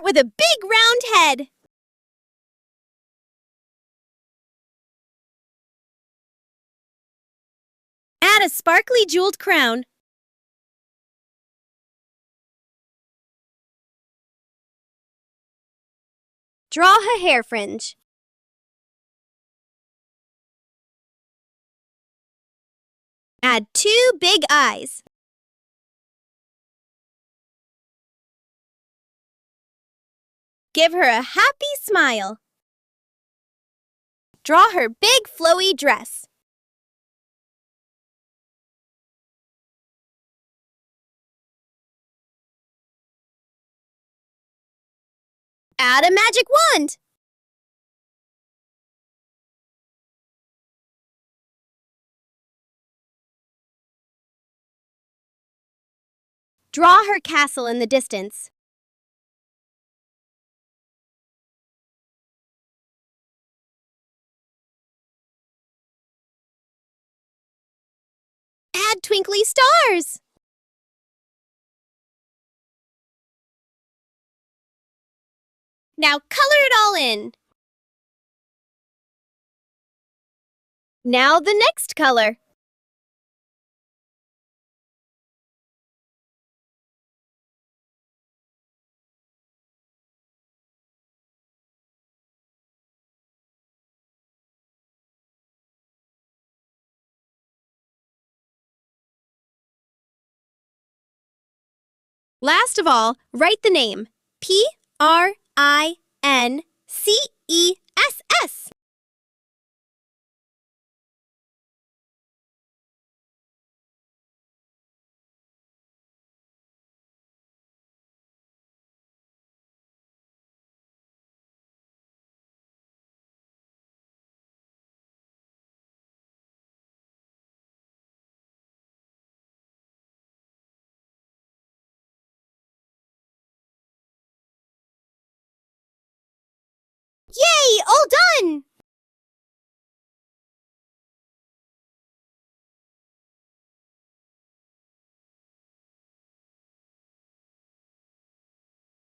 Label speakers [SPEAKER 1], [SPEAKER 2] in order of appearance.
[SPEAKER 1] with a big round head. Add a sparkly jeweled crown. Draw her hair fringe. Add 2 big eyes. Give her a happy smile. Draw her big flowy dress. Add a magic wand. Draw her castle in the distance. Add twinkly stars. Now color it all in. Now the next color. Last of all, write the name. Princess.